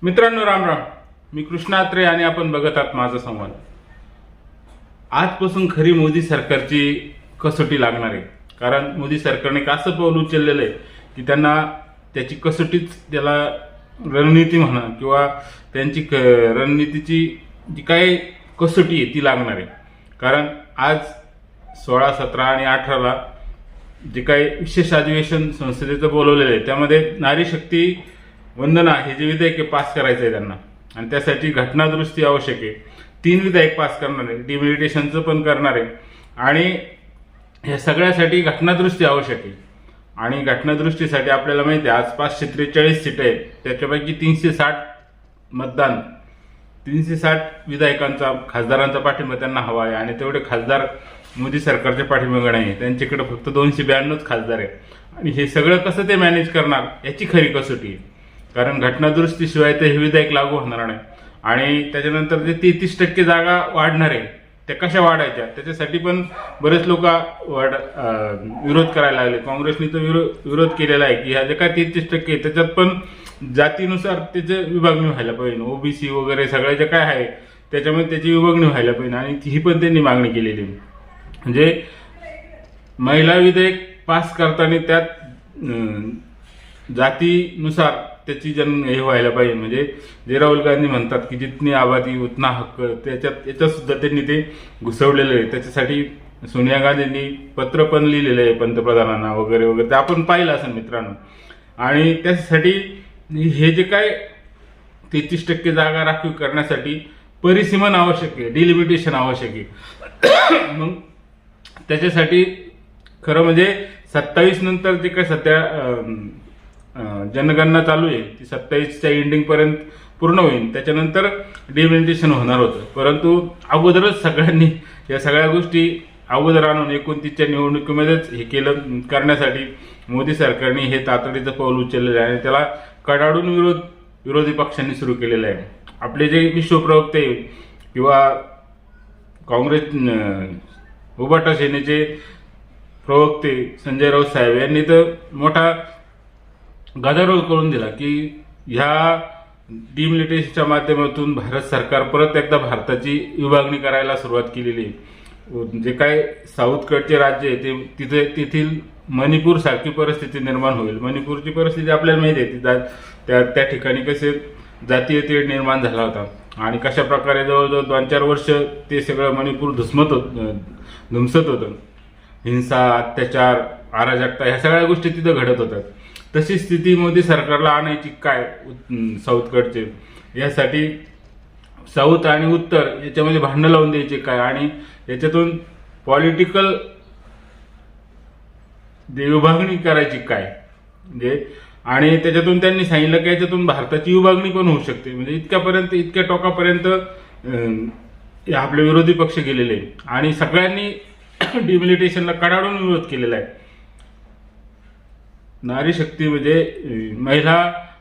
मित्रांनो राम राम, मी कृष्णा अत्रे आणि आपण बघत आहात माझा संवाद। आजपासून खरी मोदी सरकारची कसोटी लागणार आहे, कारण मोदी सरकारने असं पाऊल उचललेलं आहे की त्यांना त्याची कसोटीच, त्याला रणनीती म्हणा किंवा त्यांची रणनीतीची जी काय कसोटी आहे ती लागणार आहे। कारण आज 16, 17 आणि 18ला जे काही विशेष अधिवेशन संसदेचं बोलवलेलं आहे त्यामध्ये नारी शक्ती वंदना हे जे विधेयक पास करायचं आहे त्यांना, आणि त्यासाठी घटनादुरुस्ती आवश्यक आहे। 3 विधेयक पास करणार आहे, डिमिलिटेशनचं पण करणार आहे, आणि या सगळ्यासाठी घटनादुरुस्ती आवश्यक आहे। आणि घटनादुरुस्तीसाठी आपल्याला माहिती आहे आज 543 सीट आहेत, त्याच्यापैकी 360 मतदान, 360 विधायकांचा खासदारांचा पाठिंबा त्यांना हवा आहे, आणि तेवढे खासदार मोदी सरकारच्या पाठिंबा नाही, त्यांच्याकडे फक्त 292 खासदार आहेत। आणि हे सगळं कसं ते मॅनेज करणार याची खरी कसोटी आहे, कारण घटनादुरुस्तीशिवाय तर हे विधेयक लागू होणार नाही। आणि त्याच्यानंतर जे 33% जागा वाढणार आहे त्या कशा वाढायच्या त्याच्यासाठी पण बरेच लोक विरोध करायला लागले। काँग्रेसने तर विरोध केलेला आहे की ह्या जे काय 33% त्याच्यात पण जातीनुसार त्याचे विभागणी व्हायला पाहिजे, ओबीसी वगैरे सगळ्या जे काय आहे त्याच्यामध्ये त्याची विभागणी व्हायला पाहिजे, आणि ही पण त्यांनी मागणी केलेली आहे। म्हणजे महिला विधेयक पास करताना त्यात जातीनुसार त्याची हे व्हायला पाहिजे। म्हणजे जे राहुल गांधी म्हणतात की जितनी आबादी उतना हक्क, याच्यात सुद्धा त्यांनी ते घुसवलेलं आहे। त्याच्यासाठी सोनिया गांधींनी पत्र पण लिहिलेलं आहे पंतप्रधानांना वगैरे वगैरे, ते आपण पाहिलं असेल मित्रांनो। आणि त्यासाठी हे जे काय 33% जागा राखीव करण्यासाठी परिसीमन आवश्यक आहे, डिलिमिटेशन आवश्यक आहे। मग त्याच्यासाठी खरं म्हणजे 27 नंतर जे काय सध्या जनगणना चालू आहे ती 27च्या एंडिंग पर्यंत पूर्ण होईल, त्याच्यानंतर डिमिलिटेशन होणार होतं। परंतु अगोदरच सगळ्यांनी या सगळ्या गोष्टी अगोदर आणून 29च्या निवडणुकीमध्येच हे केलं करण्यासाठी मोदी सरकारने हे तातडीचं पाऊल उचललेलं आहे, आणि त्याला कडाडून विरोधी पक्षांनी सुरू केलेलं आहे। आपले जे विश्वप्रवक्ते किंवा काँग्रेस उबाटा सेनेचे प्रवक्ते संजय राऊत साहेब यांनी तर मोठा गदारोळ करून दिला की ह्या डिमिलिटेशनच्या माध्यमातून भारत सरकार परत एकदा भारताची विभागणी करायला सुरुवात केलेली आहे। जे काय साऊथकडचे राज्य आहे तेथील मणिपूर सारखी परिस्थिती निर्माण होईल। मणिपूरची परिस्थिती आपल्याला माहिती आहे, त्या ठिकाणी कसे जातीय तेढ निर्माण झाला होता, आणि कशा प्रकारे जवळजवळ 2-4 वर्ष ते सगळं मणिपूर धुमसत होतं। हिंसा, अत्याचार, अराजकता ह्या सगळ्या गोष्टी तिथं घडत होतात। तशी स्थिती मोदी सरकारला आणायची काय साऊथकडचे, यासाठी साऊथ आणि उत्तर याच्यामध्ये भांडणं लावून द्यायचे काय, आणि याच्यातून पॉलिटिकल विभागणी करायची काय, म्हणजे आणि त्याच्यातून त्यांनी सांगितलं की याच्यातून भारताची विभागणी पण होऊ शकते। म्हणजे इतक्या टोकापर्यंत आपले विरोधी पक्ष गेलेले, आणि सगळ्यांनी डिमिलिटेशनला कडाडून विरोध केलेला आहे। नारी शक्ती म्हणजे महिला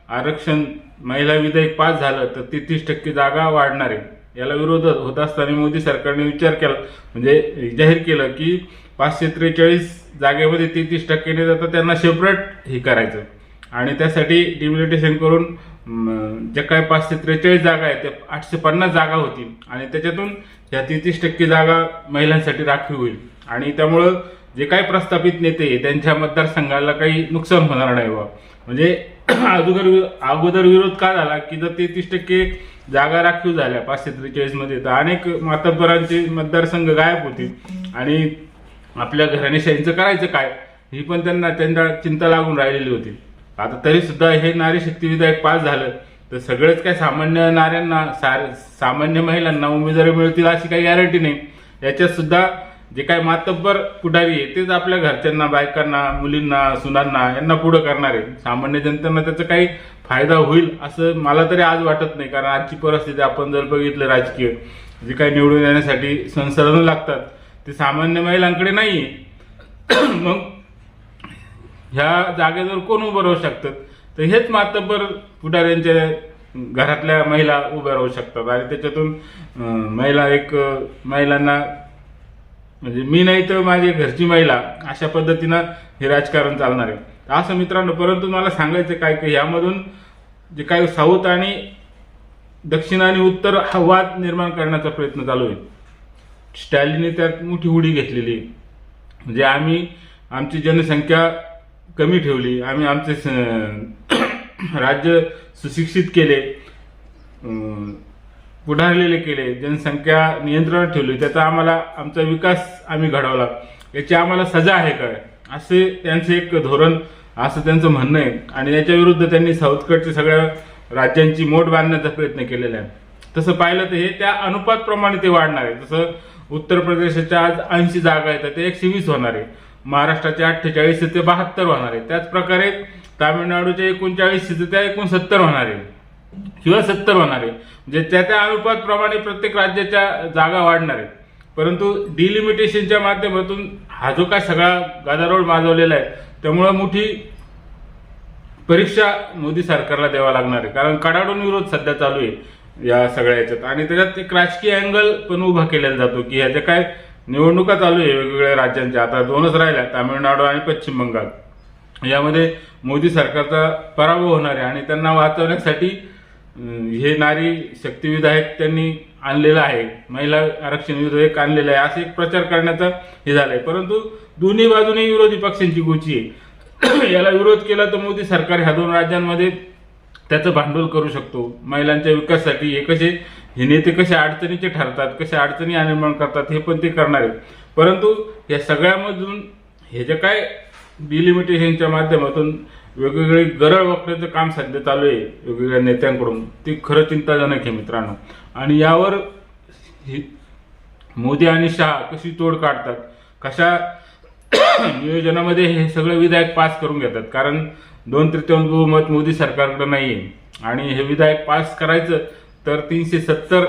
आरक्षण, महिला विधेयक पास झालं तर 33% जागा वाढणार आहे, याला विरोध होत असताना मोदी सरकारने विचार केला, म्हणजे जाहीर केलं की 543 जागेमध्ये 33% जातं त्यांना सेपरेट हे करायचं, आणि त्यासाठी डिमिलिटेशन करून जे काय 543 जागा आहेत त्या 850 जागा होतील, आणि त्याच्यातून ह्या 33% जागा महिलांसाठी राखीव होईल। आणि त्यामुळं जे काही प्रस्थापित नेते त्यांच्या मतदारसंघाला काही नुकसान होणार नाही बा। म्हणजे अगोदर विरोध का झाला की जर 33% जागा राखीव झाल्या 543 मध्ये तर अनेक मातब्बरांचे मतदारसंघ गायब होतील, आणि आपल्या घराणेशाहीचं करायचं काय ही पण त्यांना चिंता लागून राहिलेली होती। आता तरी सुद्धा हे नारी शक्ती विधेयक पास झालं तर सगळेच काय सामान्य नाऱ्यांना, सामान्य महिलांना उमेदवारी मिळतील अशी काही गॅरंटी नाही। याच्यात सुद्धा जे काय मातब्बर पुढारी आहे तेच आपल्या घरच्यांना, बायकांना, मुलींना, सुनांना यांना पुढं करणार आहे। सामान्य जनतेला त्याचा काही फायदा होईल असं मला तरी आज वाटत नाही, कारण आजची परिस्थिती आपण जर बघितलं, राजकीय जे काही निवडून येण्यासाठी संसाधनं लागतात ते सामान्य महिलांकडे नाही आहे। मग ह्या जागेवर कोण उभं राहू शकतात, तर हेच मातब्बर पुढाऱ्यांच्या घरातल्या महिला उभ्या राहू शकतात, आणि त्याच्यातून महिलांना म्हणजे मी नाही तर माझी घरची महिला अशा पद्धतीनं हे राजकारण चालणार आहे असं मित्रांनो। परंतु मला सांगायचं काय की यामधून जे काही साऊथ आणि दक्षिण आणि उत्तर हा वाद निर्माण करण्याचा प्रयत्न चालू आहे. स्टॅलिनने त्यात मोठी उडी घेतलेली आहे. म्हणजे आम्ही आमची जनसंख्या कमी ठेवली, आम्ही आमचे राज्य सुशिक्षित केले, पुढारलेले केले, जनसंख्या नियंत्रणात ठेवली, त्याचा आम्हाला आमचा विकास आम्ही घडवला, याची आम्हाला सजा आहे काय, असे त्यांचे एक धोरण, असं त्यांचं म्हणणं आहे. आणि याच्या विरुद्ध त्यांनी साऊथकडच्या सगळ्या राज्यांची मोठ बांधण्याचा प्रयत्न केलेला आहे. तसं पाहिलं तर हे त्या अनुपातप्रमाणे ते वाढणार आहे. जसं उत्तर प्रदेशाच्या आज 80 जागा आहेत, ते 120 होणार आहे. महाराष्ट्राच्या 48 ते 72 होणार आहे. त्याच प्रकारे तामिळनाडूच्या 39 ते त्या 69 होणार आहे किंवा 70 होणार आहे. म्हणजे त्या अनुपातप्रमाणे प्रत्येक राज्याच्या जागा वाढणार आहे. परंतु डिलिमिटेशनच्या माध्यमातून हा जो काय सगळा गदारोळ माजवलेला आहे, त्यामुळे मोठी परीक्षा मोदी सरकारला द्यावा लागणार आहे. कारण कडाडून विरोध सध्या चालू आहे या सगळ्या याच्यात. आणि त्याच्यात एक राजकीय अँगल पण उभा केला जातो की ह्याच्या काय निवडणुका चालू आहे वेगवेगळ्या राज्यांच्या, आता 2च राहिल्या, तामिळनाडू आणि पश्चिम बंगाल. यामध्ये मोदी सरकारचा पराभव होणार आहे आणि त्यांना वाचवण्यासाठी हे नारी शक्ती विधेयक त्यांनी आणलेलं आहे, महिला आरक्षण विधेयक आणलेलं आहे, असे एक प्रचार करण्याचा हे झालंय. परंतु दोन्ही बाजूने विरोधी पक्षांची गोची आहे. याला विरोध केला तर मोदी सरकार ह्या 2 राज्यांमध्ये त्याचं भांडवल करू शकतो. महिलांच्या विकासासाठी हे नेते कसे अडचणीचे ठरतात, कशा अडचणी निर्माण करतात, हे पण ते करणार आहेत. परंतु या सगळ्यामधून हे जे काय डिलिमिटेशनच्या माध्यमातून वेगवेगळे गरळ वखण्याचं काम सध्या चालू आहे वेगवेगळ्या नेत्यांकडून, ते खरं चिंताजनक आहे मित्रांनो. आणि यावर मोदी आणि शहा कशी तोड काढतात, कशा नियोजनामध्ये हे सगळं विधेयक पास करून घेतात. कारण 2/3 बहुमत मोदी सरकारकडे नाही आहे आणि हे विधेयक पास करायचं तर 370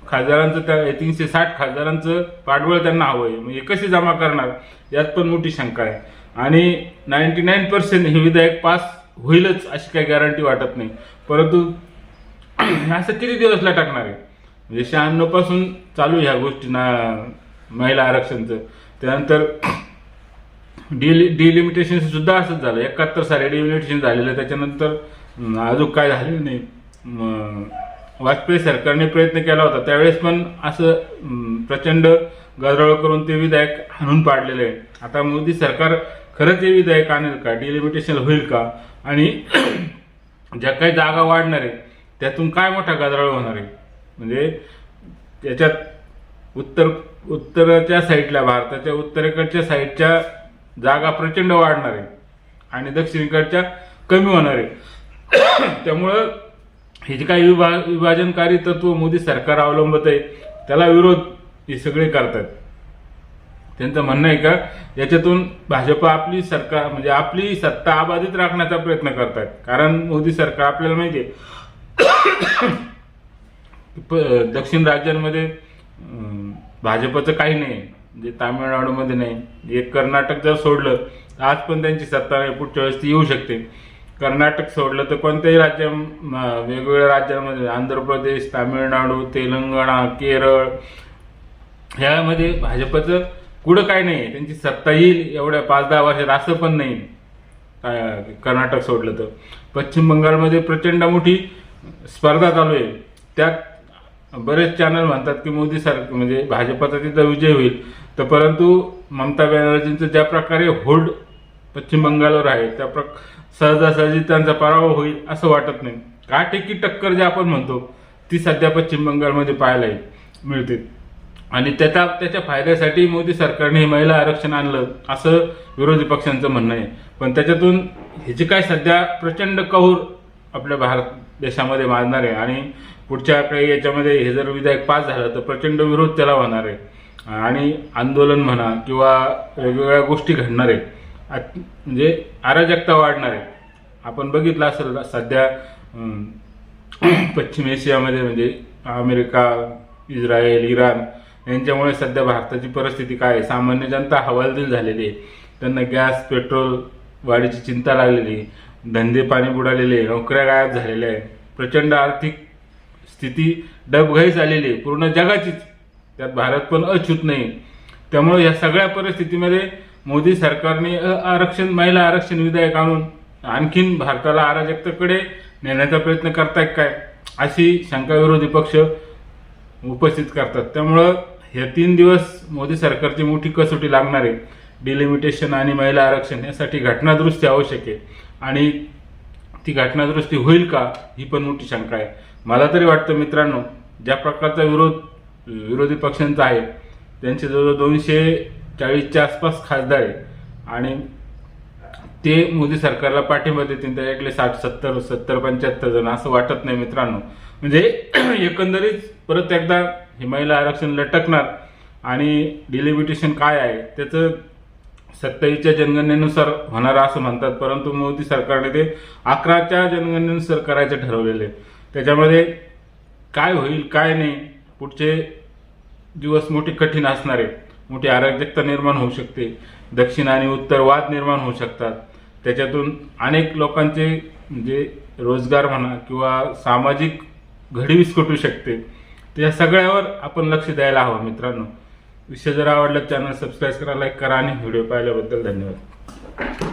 खासदारांचं, त्या 360 खासदारांचं पाठबळ त्यांना हवं आहे. म्हणजे कसे जमा करणार, यात पण मोठी शंका आहे. आणि 99% हे विधेयक पास होईलच अशी काही गॅरंटी वाटत नाही. परंतु असं किती दिवस लटकणार आहे. म्हणजे 96 पासून चालू ह्या गोष्टी महिला आरक्षणचं. त्यानंतर डिलिमिटेशन सुद्धा असंच झालं, 71 साली डिलिमिटेशन झालेलं, त्याच्यानंतर अजून काय झालेलं नाही. वाजपेयी सरकारने प्रयत्न केला होता, त्यावेळेस पण असं प्रचंड गदारोळ करून ते विधेयक हाणून पाडलेलं आहे. आता मोदी सरकार खरंच हे विधेयक आणेल का, डिलिमिटेशन होईल का, आणि ज्या काही जागा वाढणार आहे त्यातून काय मोठा गदारोळ होणार आहे. म्हणजे त्याच्यात उत्तरच्या साईडला, भारताच्या उत्तरेकडच्या साईडच्या जागा प्रचंड वाढणार आहे आणि दक्षिणेकडच्या कमी होणार आहे. त्यामुळं हे जे काही विभाजनकारी तत्व मोदी सरकार अवलंबत आहे त्याला विरोध हे सगळे करतात. त्यांचं म्हणणं आहे का याच्यातून भाजप आपली सरकार म्हणजे आपली सत्ता अबाधित राखण्याचा प्रयत्न करतात. कारण मोदी सरकार आपल्याला माहिती आहे दक्षिण राज्यांमध्ये भाजपचं काही नाही, म्हणजे तामिळनाडूमध्ये नाही, एक कर्नाटक जर सोडलं आज पण त्यांची सत्ता नाही, पुढच्या वेळेस ती येऊ शकते. कर्नाटक सोडलं तर कोणत्याही वेगवेगळ्या राज्यांमध्ये आंध्र प्रदेश, तामिळनाडू, तेलंगणा, केरळ ह्यामध्ये भाजपचं कुठं काय नाही, त्यांची सत्ता येईल एवढ्या 5-10 वर्षात असं पण नाही. कर्नाटक सोडलं तर पश्चिम बंगालमध्ये प्रचंड मोठी स्पर्धा चालू आहे. त्यात बरेच चॅनल म्हणतात की मोदी सरकार म्हणजे भाजपचा तिथं विजय होईल. तर परंतु ममता बॅनर्जींचं ज्या प्रकारे होल्ड पश्चिम बंगालवर आहे त्या सहजासहजी त्यांचा पराभव होईल असं वाटत नाही. काटेकी टक्कर जे आपण म्हणतो ती सध्या पश्चिम बंगालमध्ये पाहायला मिळते. आणि त्याच्या फायद्यासाठी मोदी सरकारने हे महिला आरक्षण आणलं असं विरोधी पक्षांचं म्हणणं आहे. पण त्याच्यातून ह्याची काय सध्या प्रचंड कहूर आपल्या भारत देशामध्ये माजणार आहे आणि पुढच्या काही याच्यामध्ये हे जर विधेयक पास झालं तर प्रचंड विरोध त्याला होणार आहे आणि आंदोलन म्हणा किंवा वेगवेगळ्या गोष्टी घडणार आहेत. म्हणजे अराजकता वाढणार आहे. आपण बघितलं असेल सध्या पश्चिम एशियामध्ये म्हणजे अमेरिका, इस्रायल, इराण यांच्यामुळे सध्या भारताची परिस्थिती काय आहे. सामान्य जनता हवालदिल झालेली आहे. त्यांना गॅस पेट्रोल वाढीची चिंता लागलेली, धंदे पाणी बुडालेले, नोकऱ्या गायब झालेल्या आहे, प्रचंड आर्थिक स्थिती डबघाई झालेली आहे पूर्ण जगाचीच, त्यात भारत पण अछूत नाही. त्यामुळे या सगळ्या परिस्थितीमध्ये मोदी सरकारने महिला आरक्षण विधेयक आणून आणखीन भारताला अराजकतेकडे नेण्याचा प्रयत्न करतायत काय अशी शंका विरोधी पक्ष उपस्थित करतात। त्यामुळं हे 3 दिवस मोदी सरकारची मोठी कसोटी लागणार आहे। डिलिमिटेशन आणि महिला आरक्षण यासाठी घटनादुरुस्ती आवश्यक आहे आणि ती घटनादुरुस्ती होईल का ही पण मोठी शंका आहे। मला तरी वाटतं मित्रांनो, ज्या प्रकारचा विरोधी पक्षांचा आहे त्यांचे जवळजवळ 240च्या आसपास खासदार आहे आणि ते मोदी सरकारला पाठिंबा देतील त्याच्याकडे 60-70-75 जण असं वाटत नाही मित्रांनो। म्हणजे एकंदरीत परत एकदा हे महिला आरक्षण लटकणार आणि डिलिमिटेशन काय आहे त्याचं 27च्या जनगणनेनुसार होणार असं म्हणतात, परंतु मोदी सरकारने ते 11च्या जनगणनेनुसार करायचं ठरवलेलं आहे। त्याच्यामध्ये काय होईल काय नाही, पुढचे दिवस मोठे कठीण असणार आहे। मोठी अराजकता निर्माण होऊ शकते, दक्षिण आणि उत्तर वाद निर्माण होऊ शकतात, त्याच्यातून अनेक लोकांचे म्हणजे रोजगार म्हणा किंवा सामाजिक घडी विस्कटू शकते। त्या सगळ्यावर आपण लक्ष द्यायला हवं मित्रांनो। विषय जर आवडला चॅनल सबस्क्राईब करा, लाईक करा आणि व्हिडिओ पाहिल्याबद्दल धन्यवाद।